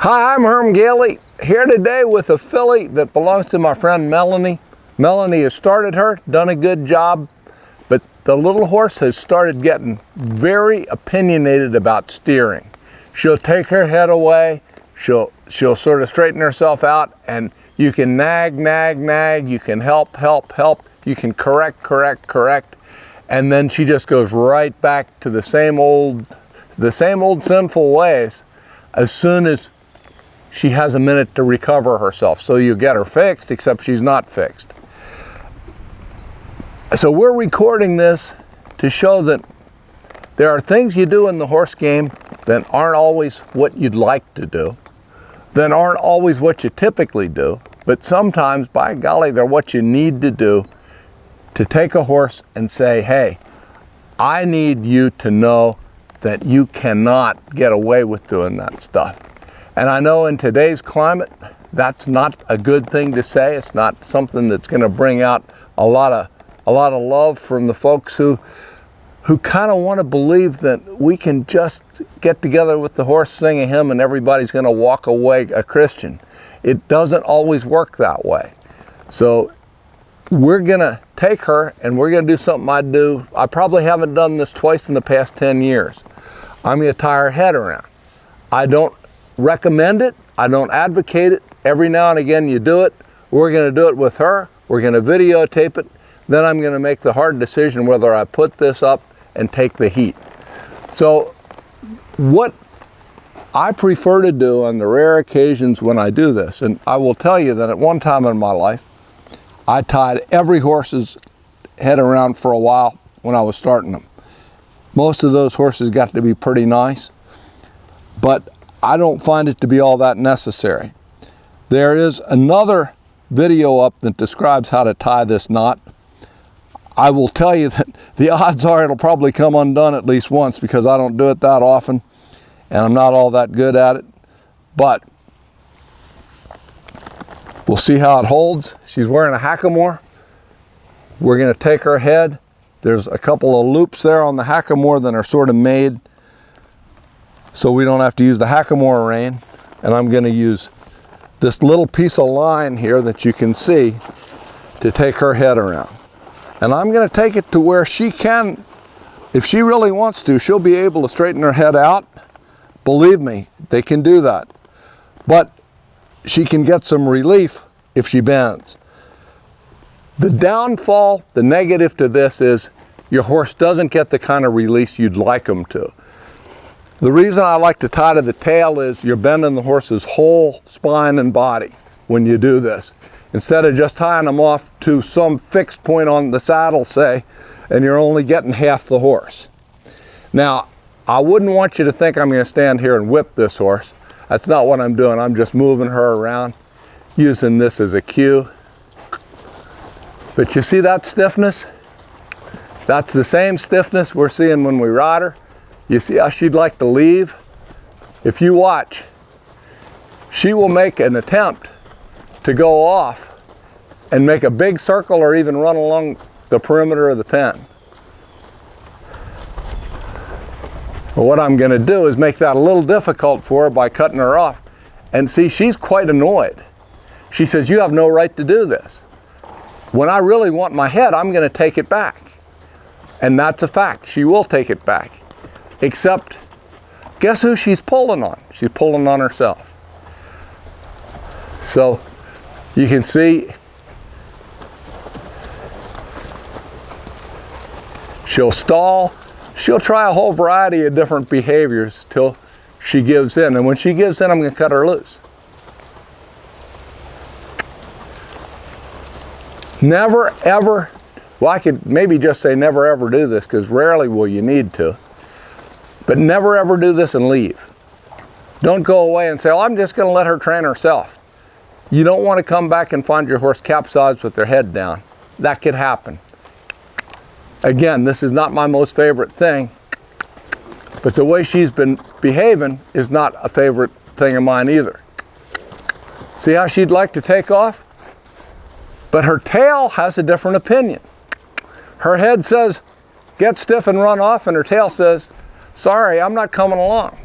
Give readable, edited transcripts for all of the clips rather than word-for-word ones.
Hi, I'm Herm Gailey, here today with a filly that belongs to my friend Melanie. Melanie has started her, done a good job, but the little horse has started getting very opinionated about steering. She'll take her head away, she'll sort of straighten herself out, and you can nag, you can help, you can correct, and then she just goes right back to the same old sinful ways as soon as she has a minute to recover herself. So you get her fixed, except she's not fixed. So we're recording this to show that there are things you do in the horse game that aren't always what you'd like to do, that aren't always what you typically do, but sometimes, by golly, they're what you need to do to take a horse and say, hey, I need you to know that you cannot get away with doing that stuff. And I know in today's climate, that's not a good thing to say. It's not something that's going to bring out a lot of love from the folks who kind of want to believe that we can just get together with the horse, sing a hymn, and everybody's going to walk away a Christian. It doesn't always work that way. So we're going to take her and we're going to do something I do. I probably haven't done this twice in the past 10 years. I'm going to tie her head around. I don't recommend it. I don't advocate it. Every now and again you do it. We're going to do it with her. We're going to videotape it. Then I'm going to make the hard decision whether I put this up and take the heat. So what I prefer to do on the rare occasions when I do this, and I will tell you that at one time in my life, I tied every horse's head around for a while when I was starting them. Most of those horses got to be pretty nice, but I don't find it to be all that necessary. There is another video up that describes how to tie this knot. I will tell you that the odds are it'll probably come undone at least once because I don't do it that often and I'm not all that good at it, but we'll see how it holds. She's wearing a hackamore. We're going to take her head. There's a couple of loops there on the hackamore that are sort of made so we don't have to use the hackamore rein, and I'm going to use this little piece of line here that you can see to take her head around. And I'm going to take it to where she can, if she really wants to, she'll be able to straighten her head out. Believe me, they can do that. But she can get some relief if she bends. The downfall, the negative to this is your horse doesn't get the kind of release you'd like them to. The reason I like to tie to the tail is you're bending the horse's whole spine and body when you do this. Instead of just tying them off to some fixed point on the saddle, say, and you're only getting half the horse. Now, I wouldn't want you to think I'm going to stand here and whip this horse. That's not what I'm doing. I'm just moving her around, using this as a cue. But you see that stiffness? That's the same stiffness we're seeing when we ride her. You see how she'd like to leave? If you watch, she will make an attempt to go off and make a big circle or even run along the perimeter of the pen. But what I'm going to do is make that a little difficult for her by cutting her off. And see, she's quite annoyed. She says, you have no right to do this. When I really want my head, I'm going to take it back. And that's a fact. She will take it back. Except, guess who she's pulling on? She's pulling on herself. So, you can see she'll stall. She'll try a whole variety of different behaviors till she gives in. And when she gives in, I'm going to cut her loose. Never ever, well, I could maybe just say never ever do this because rarely will you need to. But never ever do this and leave. Don't go away and say, oh, I'm just going to let her train herself. You don't want to come back and find your horse capsized with their head down. That could happen. Again, this is not my most favorite thing, but the way she's been behaving is not a favorite thing of mine either. See how she'd like to take off? But her tail has a different opinion. Her head says, get stiff and run off, and her tail says, sorry, I'm not coming along.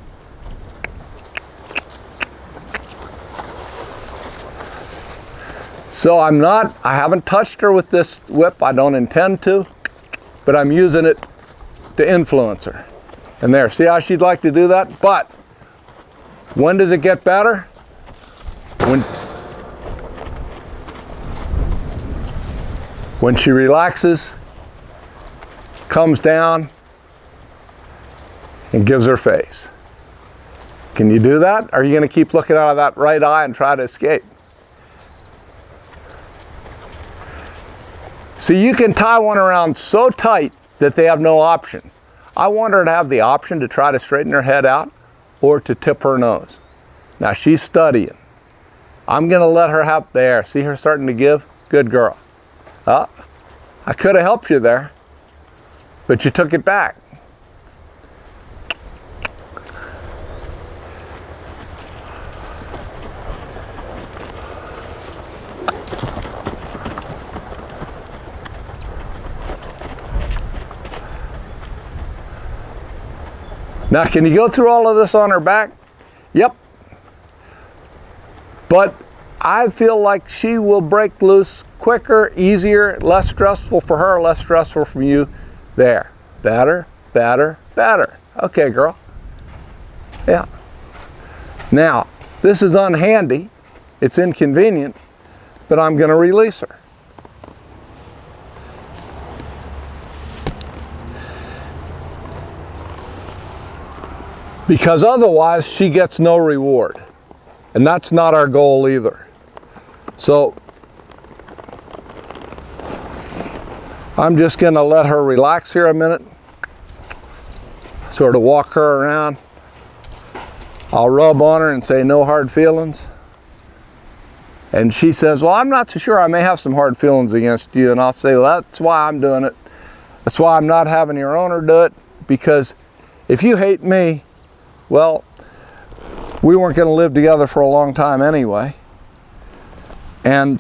So I haven't touched her with this whip. I don't intend to, but I'm using it to influence her. And there, see how she'd like to do that? But when does it get better? When she relaxes, comes down, and gives her face. Can you do that? Or are you going to keep looking out of that right eye and try to escape? See, you can tie one around so tight that they have no option. I want her to have the option to try to straighten her head out or to tip her nose. Now she's studying. I'm going to let her have, there, see her starting to give? Good girl. I could have helped you there, but you took it back. Now, can you go through all of this on her back? Yep. But I feel like she will break loose quicker, easier, less stressful for her, less stressful from you. There. Better, better, better. Okay, girl. Yeah. Now, this is unhandy. It's inconvenient, but I'm going to release her. Because otherwise she gets no reward. And that's not our goal either. So I'm just going to let her relax here a minute. Sort of walk her around. I'll rub on her and say no hard feelings. And she says, well, I'm not so sure, I may have some hard feelings against you. And I'll say, well, that's why I'm doing it. That's why I'm not having your owner do it. Because if you hate me, well, we weren't going to live together for a long time anyway. And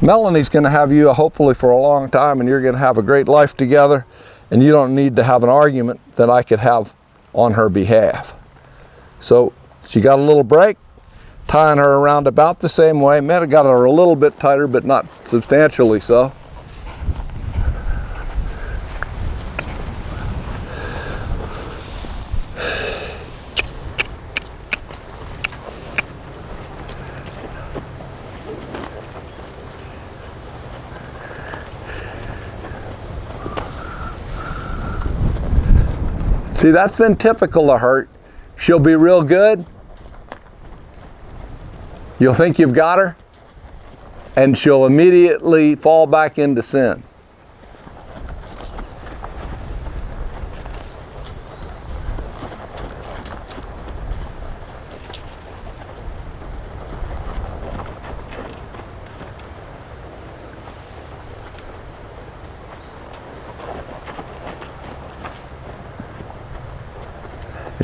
Melanie's going to have you hopefully for a long time, and you're going to have a great life together, and you don't need to have an argument that I could have on her behalf. So she got a little break, tying her around about the same way. Might have got her a little bit tighter, but not substantially so. See, that's been typical of her. She'll be real good. You'll think you've got her, and she'll immediately fall back into sin.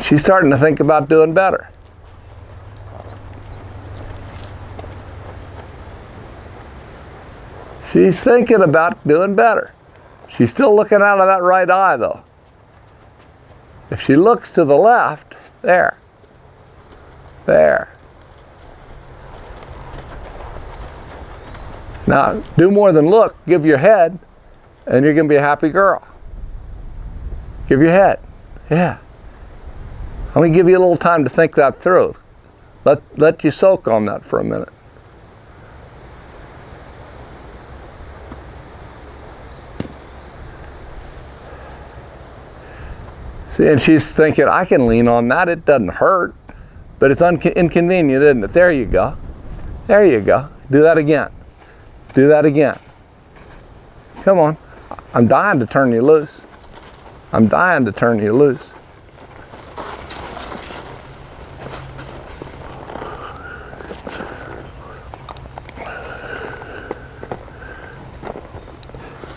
She's starting to think about doing better. She's thinking about doing better. She's still looking out of that right eye though. If she looks to the left, there. Now, do more than look, give your head, and you're going to be a happy girl. Give your head. Yeah. Let me give you a little time to think that through. Let you soak on that for a minute. See, and she's thinking, I can lean on that, it doesn't hurt, but it's inconvenient, isn't it? There you go. There you go. Do that again. Do that again. Come on. I'm dying to turn you loose. I'm dying to turn you loose.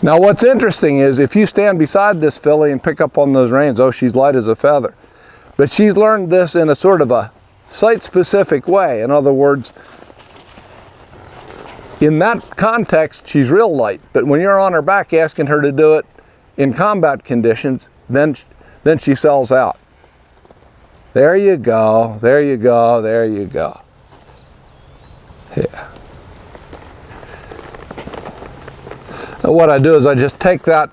Now what's interesting is if you stand beside this filly and pick up on those reins, oh, she's light as a feather. But she's learned this in a sort of a site-specific way. In other words, in that context, she's real light. But when you're on her back asking her to do it in combat conditions, then she sells out. There you go, there you go, there you go. Yeah. And what I do is I just take that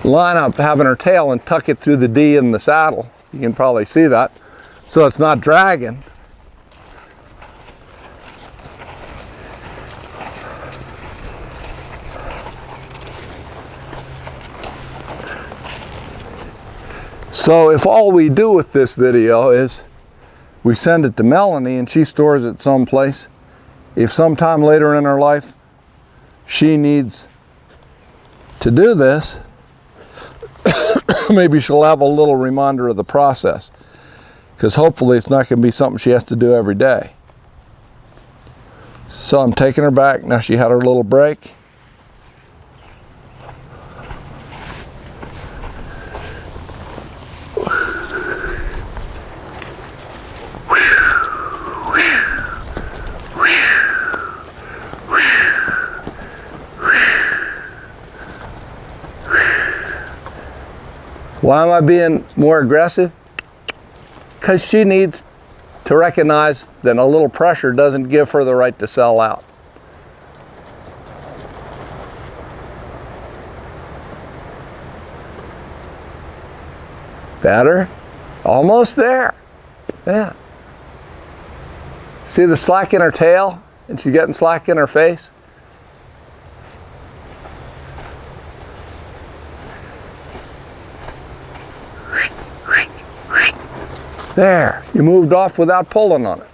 line up having her tail and tuck it through the D in the saddle. You can probably see that. So it's not dragging. So if all we do with this video is we send it to Melanie and she stores it someplace, if sometime later in her life she needs to do this, maybe she'll have a little reminder of the process, because hopefully it's not going to be something she has to do every day. So I'm taking her back. Now she had her little break. Why am I being more aggressive? Because she needs to recognize that a little pressure doesn't give her the right to sell out. Better? Almost there. Yeah. See the slack in her tail? And she's getting slack in her face? There, you moved off without pulling on it.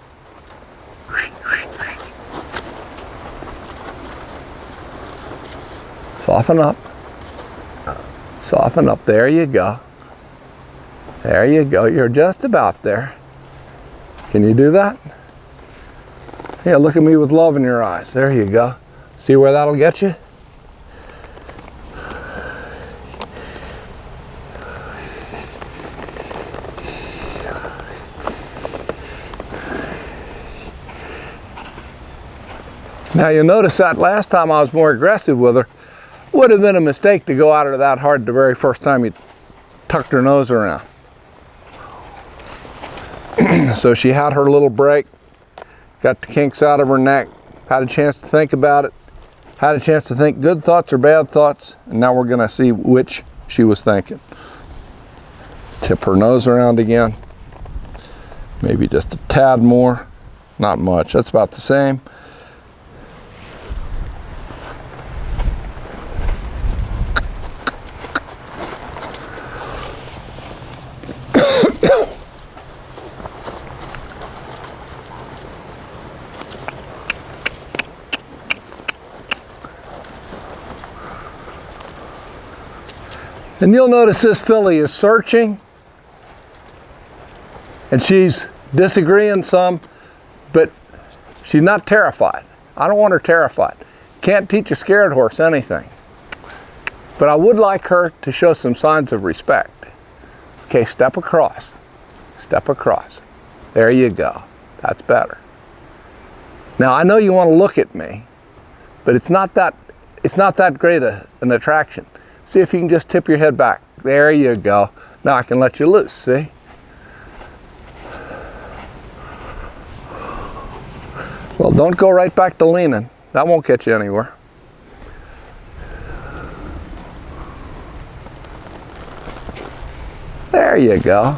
Soften up. Soften up. There you go. There you go. You're just about there. Can you do that? Yeah, look at me with love in your eyes. There you go. See where that'll get you? Now you'll notice that last time I was more aggressive with her, would have been a mistake to go at her that hard the very first time you tucked her nose around. So she had her little break, got the kinks out of her neck, had a chance to think about it, had a chance to think good thoughts or bad thoughts, and now we're gonna see which she was thinking. Tip her nose around again, maybe just a tad more, not much, that's about the same. And you'll notice this filly is searching and she's disagreeing some, but she's not terrified. I don't want her terrified. Can't teach a scared horse anything. But I would like her to show some signs of respect. Okay, step across. Step across. There you go. That's better. Now I know you want to look at me, but it's not that great an attraction. See if you can just tip your head back. There you go. Now I can let you loose, see? Well, don't go right back to leaning. That won't get you anywhere. There you go.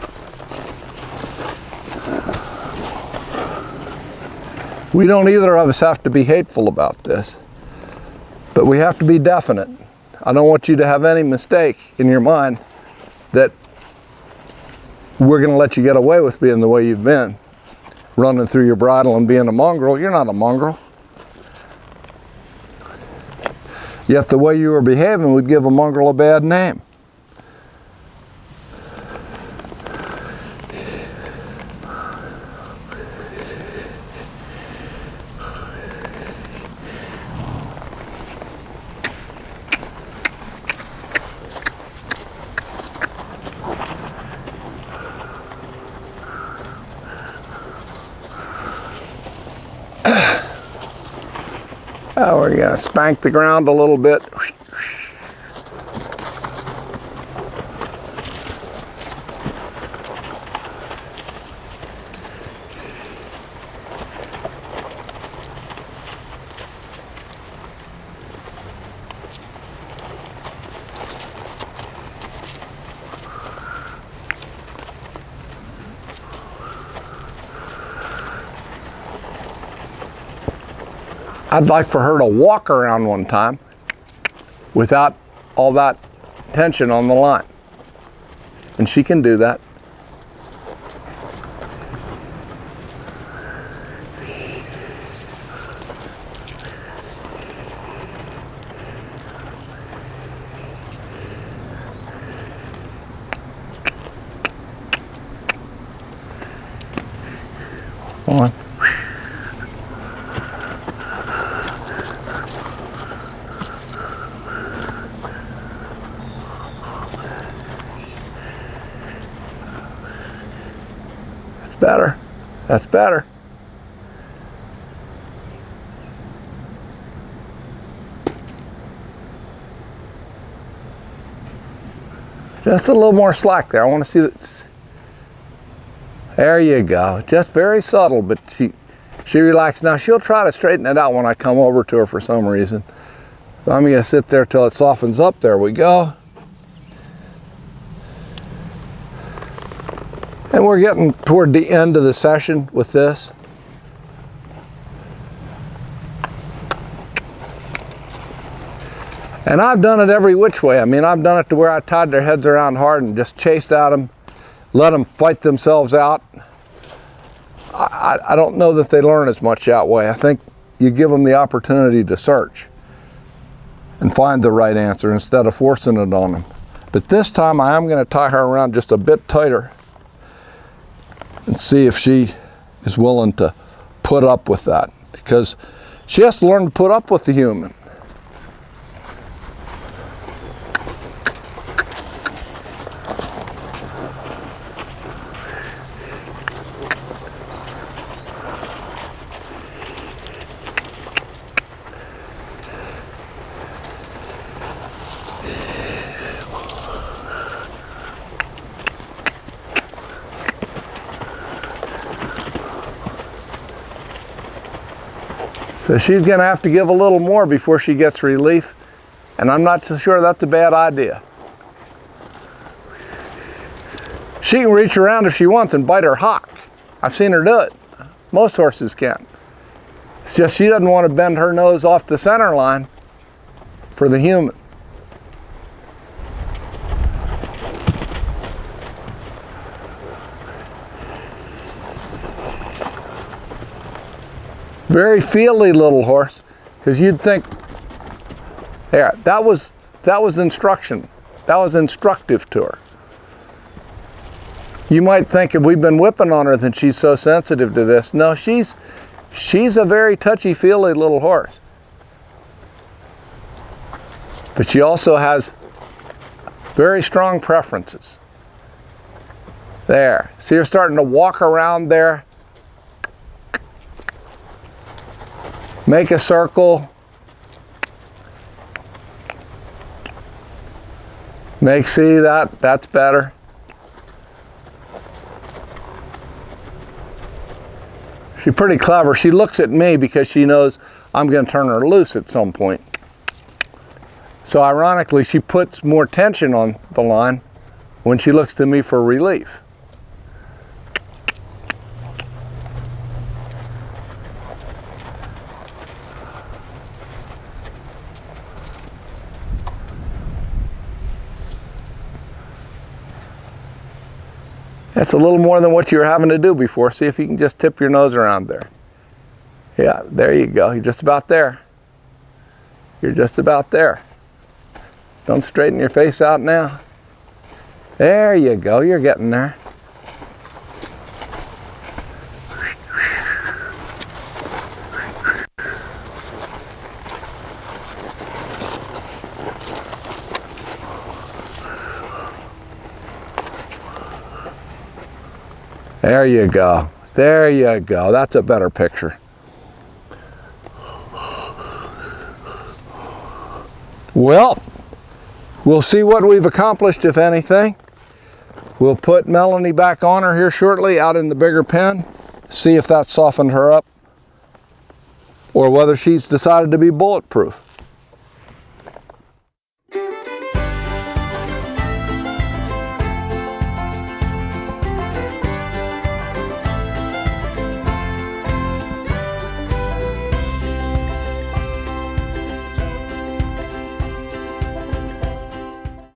We don't either of us have to be hateful about this, but we have to be definite. I don't want you to have any mistake in your mind that we're going to let you get away with being the way you've been, running through your bridle and being a mongrel. You're not a mongrel. Yet the way you were behaving would give a mongrel a bad name. Oh, we're going to spank the ground a little bit. I'd like for her to walk around one time without all that tension on the line. And she can do that. On. That's better. That's better. Just a little more slack there. I want to see that. There you go. Just very subtle, but she relaxed. Now she'll try to straighten it out when I come over to her for some reason. So I'm going to sit there till it softens up. There we go. And we're getting toward the end of the session with this. And I've done it every which way. I mean, I've done it to where I tied their heads around hard and just chased at them, let them fight themselves out. I don't know that they learn as much that way. I think you give them the opportunity to search and find the right answer instead of forcing it on them. But this time I am going to tie her around just a bit tighter and see if she is willing to put up with that, because she has to learn to put up with the human. So she's going to have to give a little more before she gets relief, and I'm not so sure that's a bad idea. She can reach around if she wants and bite her hock. I've seen her do it. Most horses can. It's just she doesn't want to bend her nose off the center line for the human. Very feely little horse, because you'd think, yeah, that was instruction. That was instructive to her. You might think if we've been whipping on her that she's so sensitive to this. No, she's a very touchy-feely little horse. But she also has very strong preferences. There. See her starting to walk around there. Make a circle. See that's better. She's pretty clever. She looks at me because she knows I'm going to turn her loose at some point. So ironically, she puts more tension on the line when she looks to me for relief. That's a little more than what you were having to do before. See if you can just tip your nose around there. Yeah, there you go. You're just about there. You're just about there. Don't straighten your face out now. There you go. You're getting there. There you go. There you go. That's a better picture. Well, we'll see what we've accomplished, if anything. We'll put Melanie back on her here shortly out in the bigger pen, see if that softened her up or whether she's decided to be bulletproof.